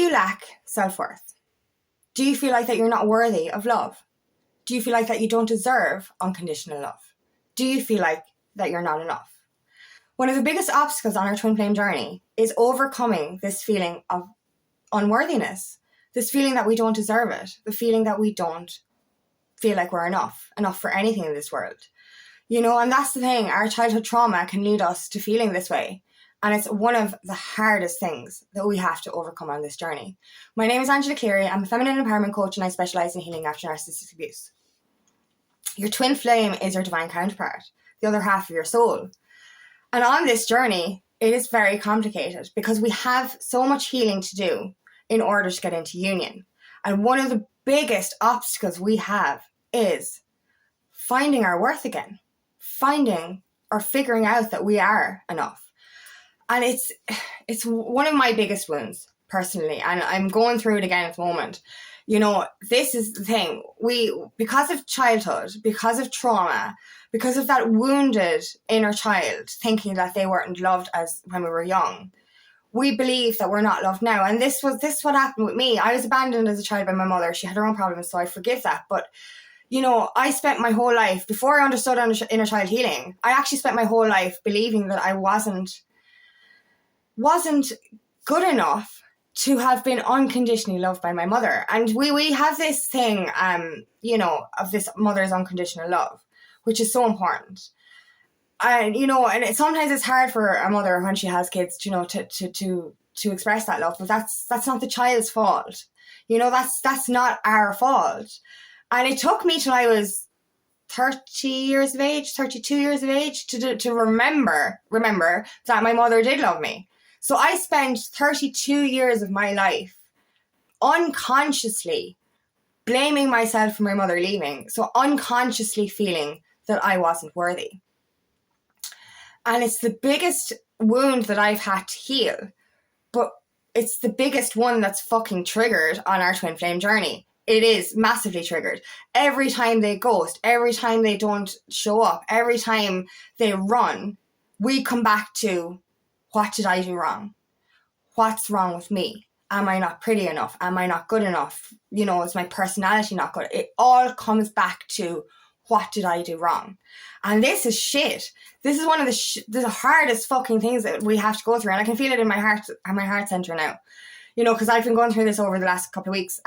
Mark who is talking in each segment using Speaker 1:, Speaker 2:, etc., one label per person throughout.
Speaker 1: you lack self-worth? Do you feel like that you're not worthy of love? Do you feel like that you don't deserve unconditional love? Do you feel like that you're not enough? One of the biggest obstacles on our twin flame journey is overcoming this feeling of unworthiness, this feeling that we don't deserve it, the feeling that we don't feel like we're enough for anything in this world. And that's the thing, our childhood trauma can lead us to feeling this way. And it's one of the hardest things that we have to overcome on this journey. My name is Angela Cleary. I'm a feminine empowerment coach and I specialise in healing after narcissistic abuse. Your twin flame is your divine counterpart, the other half of your soul. And on this journey, it is very complicated because we have so much healing to do in order to get into union. And one of the biggest obstacles we have is finding our worth again, finding or figuring out that we are enough. And it's one of my biggest wounds personally, and I'm going through it again at the moment. This is the thing. Because of childhood, because of trauma, because of that wounded inner child thinking that they weren't loved as when we were young, we believe that we're not loved now. And this what happened with me. I was abandoned as a child by my mother. She had her own problems, so I forgive that. But, I spent my whole life, before I understood inner child healing, I actually spent my whole life believing that I wasn't good enough to have been unconditionally loved by my mother. And we have this thing, of this mother's unconditional love, which is so important. And, and sometimes it's hard for a mother when she has kids, to express that love, but that's not the child's fault. That's not our fault. And it took me till I was 32 years of age, to remember that my mother did love me. So I spent 32 years of my life unconsciously blaming myself for my mother leaving. So unconsciously feeling that I wasn't worthy. And it's the biggest wound that I've had to heal. But it's the biggest one that's fucking triggered on our twin flame journey. It is massively triggered. Every time they ghost, every time they don't show up, every time they run, we come back to, what did I do wrong? What's wrong with me? Am I not pretty enough? Am I not good enough? Is my personality not good? It all comes back to, what did I do wrong? And this is shit. This is one of the hardest fucking things that we have to go through. And I can feel it in my heart center now. Because I've been going through this over the last couple of weeks.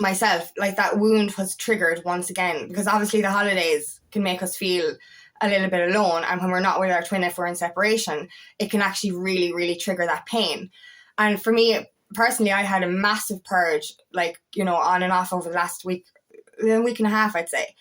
Speaker 1: Myself, like that wound was triggered once again, because obviously the holidays can make us feel a little bit alone, and when we're not with our twin, if we're in separation, it can actually really, really trigger that pain. And for me personally, I had a massive purge, on and off over the last week and a half, I'd say.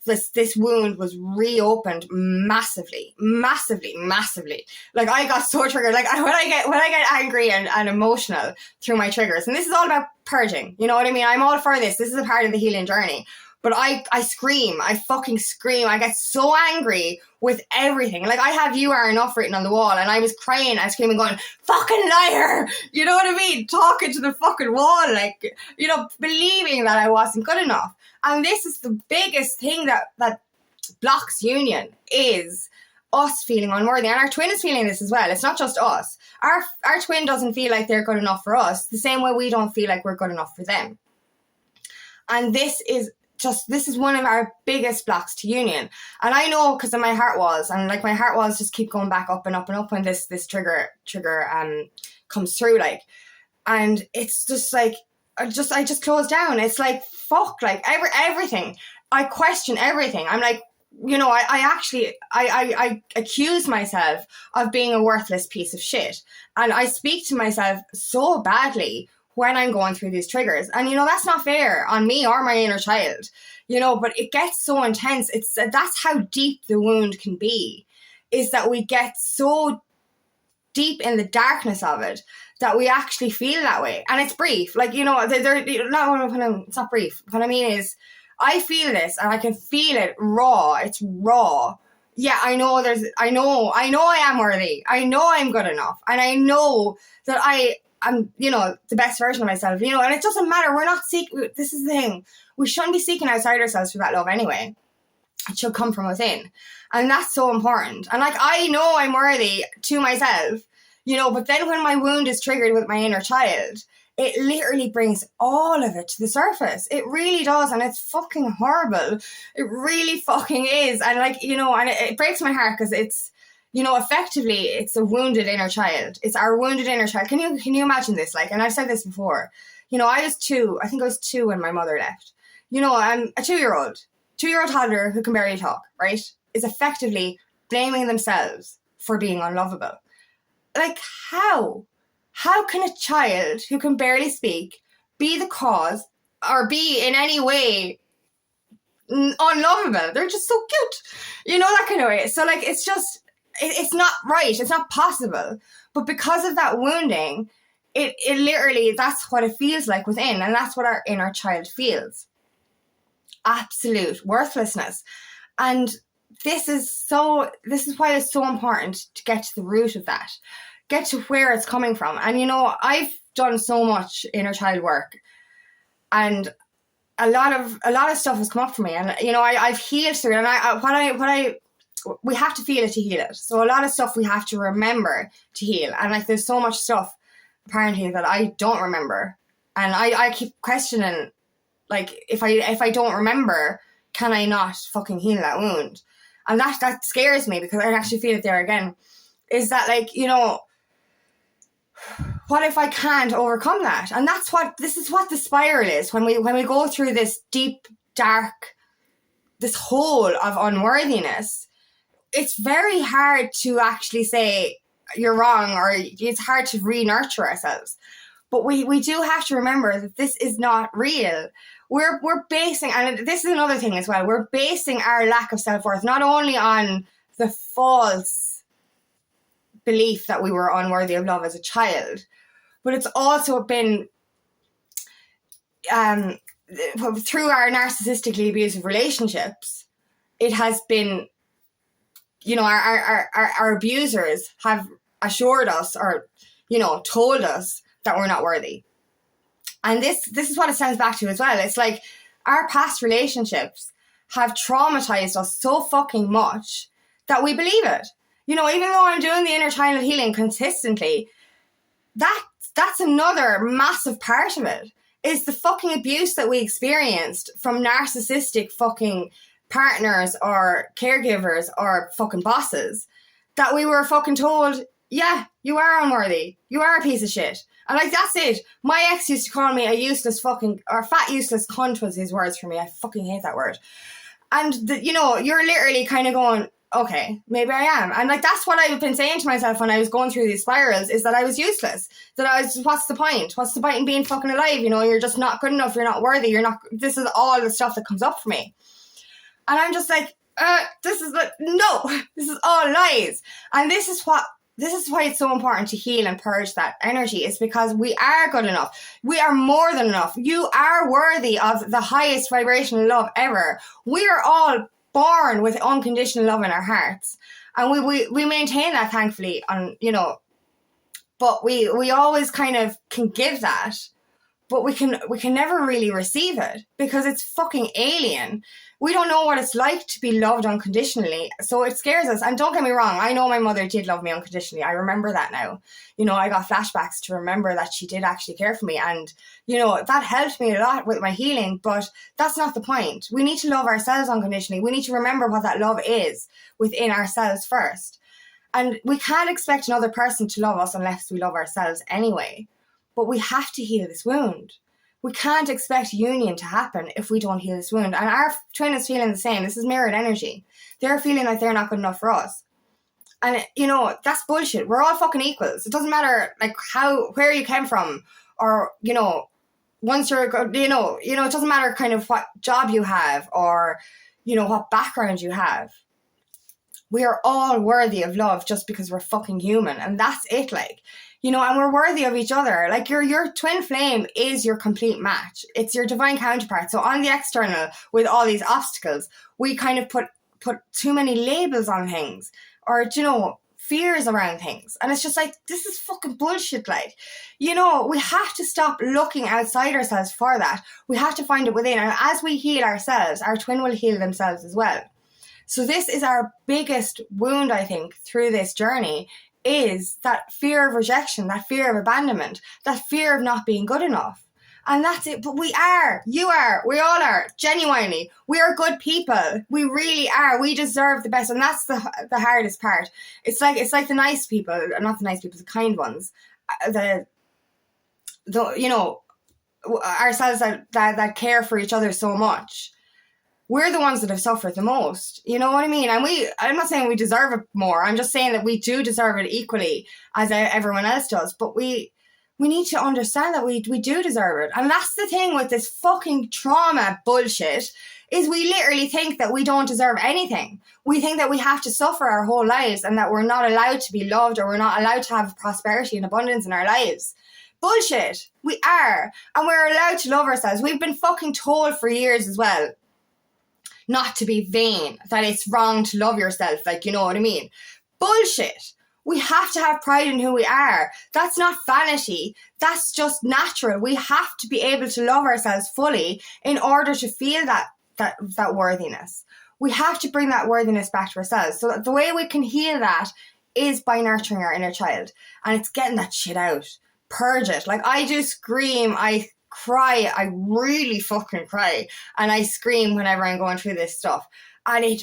Speaker 1: This wound was reopened massively. Like, I got so triggered. Like, when I get angry and emotional through my triggers, and this is all about purging, you know what I mean? I'm all for this. This is a part of the healing journey. But I scream. I fucking scream. I get so angry with everything. Like, I have "You Are Enough" written on the wall, and I was crying and screaming, going, "Fucking liar!" You know what I mean? Talking to the fucking wall, believing that I wasn't good enough. And this is the biggest thing that blocks union, is us feeling unworthy. And our twin is feeling this as well. It's not just us. Our twin doesn't feel like they're good enough for us the same way we don't feel like we're good enough for them. And this is one of our biggest blocks to union. And I know, because of my heart walls, and my heart walls just keep going back up and up and up when this trigger comes through, and it's just I just close down. It's like, fuck, everything. I question everything. I'm like, I accuse myself of being a worthless piece of shit. And I speak to myself so badly when I'm going through these triggers. And, that's not fair on me or my inner child, but it gets so intense. That's how deep the wound can be, is that we get so deep in the darkness of it that we actually feel that way. And it's brief. It's not brief. What I mean is, I feel this and I can feel it raw. It's raw. Yeah, I know I am worthy. I know I'm good enough. And I know that I'm, the best version of myself, and it doesn't matter. We're not seeking, this is the thing. We shouldn't be seeking outside ourselves for that love anyway. It should come from within. And that's so important. And I know I'm worthy to myself, But then when my wound is triggered with my inner child, it literally brings all of it to the surface. It really does. And it's fucking horrible. It really fucking is. And and it breaks my heart because it's, effectively it's a wounded inner child. It's our wounded inner child. Can you imagine this? And I've said this before, I was 2. I think I was 2 when my mother left. I'm a 2-year-old toddler who can barely talk, right? Is effectively blaming themselves for being unlovable. How? How can a child who can barely speak be the cause or be in any way unlovable? They're just so cute. That kind of way. So it's just, it's not right. It's not possible. But because of that wounding, it literally, that's what it feels like within. And that's what our inner child feels. Absolute worthlessness. And this is why it's so important to get to the root of that. Get to where it's coming from. And I've done so much inner child work, and a lot of stuff has come up for me, and I've healed through it. And we have to feel it to heal it. So a lot of stuff we have to remember to heal. And there's so much stuff apparently that I don't remember, and I keep questioning, if I don't remember, can I not fucking heal that wound? And that scares me, because I actually feel it there again. Is that what if I can't overcome that? And this is what the spiral is. When we go through this deep, dark, this hole of unworthiness, it's very hard to actually say you're wrong, or it's hard to re-nurture ourselves. But we do have to remember that this is not real. We're basing, and this is another thing as well, we're basing our lack of self-worth not only on the false belief that we were unworthy of love as a child, but it's also been through our narcissistically abusive relationships. It has been, our abusers have assured us, or told us that we're not worthy. And this is what it sounds back to as well. It's our past relationships have traumatized us so fucking much that we believe it. Even though I'm doing the inner child healing consistently, that's another massive part of it, is the fucking abuse that we experienced from narcissistic fucking partners or caregivers or fucking bosses, that we were fucking told, yeah, you are unworthy. You are a piece of shit. And that's it. My ex used to call me a useless fucking, or fat useless cunt was his words for me. I fucking hate that word. And you're literally kind of going, okay, maybe I am. And that's what I've been saying to myself when I was going through these spirals, is that I was useless. What's the point? What's the point in being fucking alive? You're just not good enough. You're not worthy. This is all the stuff that comes up for me. And I'm just this is all lies. And this is why it's so important to heal and purge that energy, is because we are good enough. We are more than enough. You are worthy of the highest vibrational love ever. We are all born with unconditional love in our hearts, and we maintain that, thankfully. But we always kind of can give that, but we can never really receive it, because it's fucking alien. We don't know what it's like to be loved unconditionally, so it scares us. And don't get me wrong, I know my mother did love me unconditionally. I remember that now. I got flashbacks to remember that she did actually care for me, and that helped me a lot with my healing. But that's not the point. We need to love ourselves unconditionally. We need to remember what that love is within ourselves first. And we can't expect another person to love us unless we love ourselves anyway. But we have to heal this wound. We can't expect union to happen if we don't heal this wound. And our twin is feeling the same. This is mirrored energy. They're feeling like they're not good enough for us. And, that's bullshit. We're all fucking equals. It doesn't matter, where you came from, or, once you're, it doesn't matter kind of what job you have, or, what background you have. We are all worthy of love just because we're fucking human. And that's it, and we're worthy of each other. Your twin flame is your complete match. It's your divine counterpart. So on the external, with all these obstacles, we kind of put too many labels on things, or, fears around things. And it's just this is fucking bullshit. We have to stop looking outside ourselves for that. We have to find it within. And as we heal ourselves, our twin will heal themselves as well. So this is our biggest wound, I think, through this journey, is that fear of rejection, that fear of abandonment, that fear of not being good enough. And that's it. But we are. You are. We all are. Genuinely. We are good people. We really are. We deserve the best. And that's the hardest part. It's like the nice people, not the nice people, the kind ones. The ourselves that care for each other so much. We're the ones that have suffered the most. You know what I mean? And I'm not saying we deserve it more. I'm just saying that we do deserve it equally as everyone else does. But we need to understand that we do deserve it. And that's the thing with this fucking trauma bullshit, is we literally think that we don't deserve anything. We think that we have to suffer our whole lives and that we're not allowed to be loved, or we're not allowed to have prosperity and abundance in our lives. Bullshit. We are. And we're allowed to love ourselves. We've been fucking told for years as well not to be vain, that it's wrong to love yourself, like, you know what I mean? Bullshit. We have to have pride in who we are. That's not vanity. That's just natural. We have to be able to love ourselves fully in order to feel that worthiness. We have to bring that worthiness back to ourselves. So the way we can heal that is by nurturing our inner child. And it's getting that shit out. Purge it. Like, I do scream, I cry, I really fucking cry, and I scream whenever I'm going through this stuff. And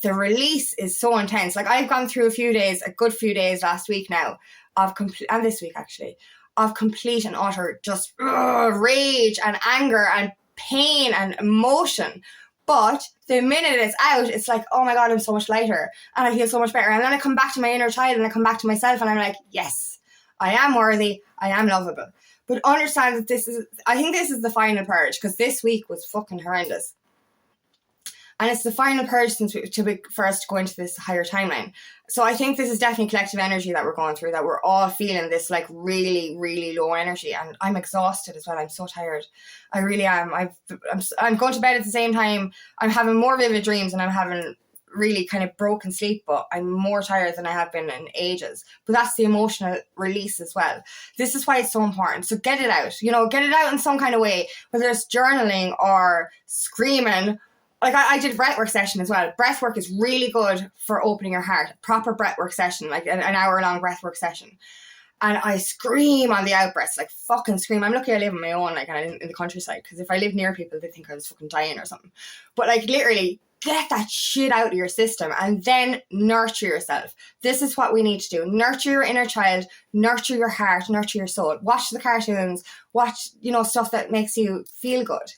Speaker 1: the release is so intense. Like, I've gone through a good few days last week now, and this week actually, of complete and utter just rage and anger and pain and emotion. But the minute it's out, it's like, oh my God, I'm so much lighter and I feel so much better. And then I come back to my inner child and I come back to myself and I'm like, yes, I am worthy, I am lovable. But understand that I think this is the final purge, because this week was fucking horrendous. And it's the final purge for us to go into this higher timeline. So I think this is definitely collective energy that we're going through, that we're all feeling this like really, really low energy. And I'm exhausted as well. I'm so tired. I really am. I'm going to bed at the same time. I'm having more vivid dreams and I'm having really kind of broken sleep, but I'm more tired than I have been in ages. But that's the emotional release as well. This is why it's so important. So get it out, get it out in some kind of way, whether it's journaling or screaming. Like I did a breathwork session as well. Breathwork is really good for opening your heart. Proper breathwork session, like an hour-long breathwork session. And I scream on the outbreaths, like fucking scream. I'm lucky I live on my own, like in the countryside, because if I live near people, they think I was fucking dying or something. But like literally, get that shit out of your system and then nurture yourself. This is what we need to do. Nurture your inner child, nurture your heart, nurture your soul. Watch the cartoons, watch, stuff that makes you feel good.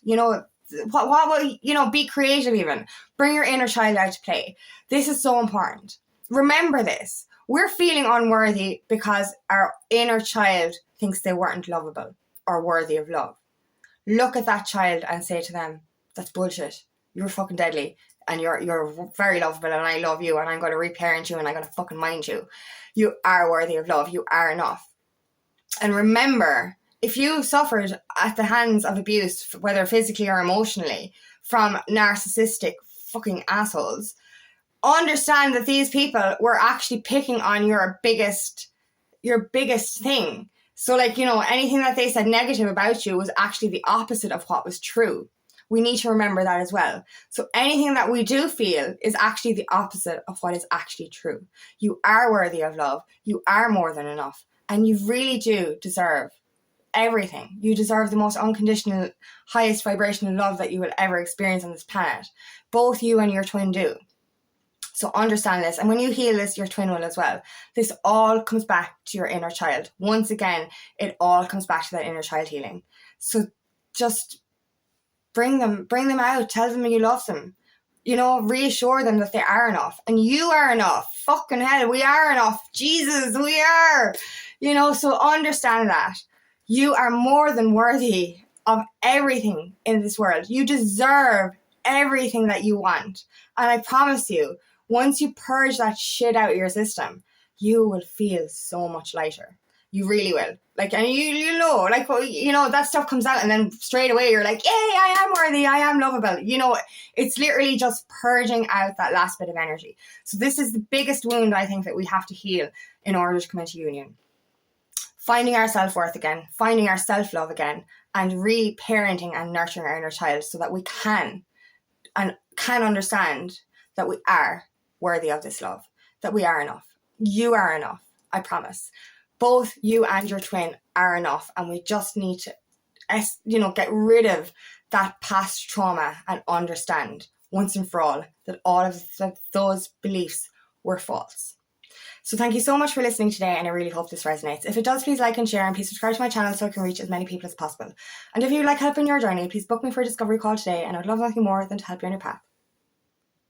Speaker 1: Be creative even. Bring your inner child out to play. This is so important. Remember this. We're feeling unworthy because our inner child thinks they weren't lovable or worthy of love. Look at that child and say to them, that's bullshit. You're fucking deadly. And you're very lovable and I love you and I'm going to reparent you and I'm going to fucking mind you. You are worthy of love. You are enough. And remember, if you suffered at the hands of abuse, whether physically or emotionally, from narcissistic fucking assholes, understand that these people were actually picking on your biggest thing. So anything that they said negative about you was actually the opposite of what was true. We need to remember that as well. So anything that we do feel is actually the opposite of what is actually true. You are worthy of love. You are more than enough. And you really do deserve everything. You deserve the most unconditional, highest vibrational love that you will ever experience on this planet. Both you and your twin do. So understand this. And when you heal this, your twin will as well. This all comes back to your inner child. Once again, it all comes back to that inner child healing. So just bring them out. Tell them you love them. Reassure them that they are enough. And you are enough. Fucking hell, we are enough. Jesus, we are. So understand that. You are more than worthy of everything in this world. You deserve everything that you want. And I promise you, once you purge that shit out of your system, you will feel so much lighter. You really will. And that stuff comes out and then straight away you're like, yay, I am worthy, I am lovable. It's literally just purging out that last bit of energy. So this is the biggest wound I think that we have to heal in order to come into union. Finding our self-worth again, finding our self-love again, and re-parenting and nurturing our inner child so that we can understand that we are worthy of this love, that we are enough. You are enough. I promise. Both you and your twin are enough, and we just need to, get rid of that past trauma and understand once and for all that all of those beliefs were false. So thank you so much for listening today, and I really hope this resonates. If it does, please like and share, and please subscribe to my channel so I can reach as many people as possible. And if you would like help in your journey, please book me for a discovery call today, and I would love nothing more than to help you on your path.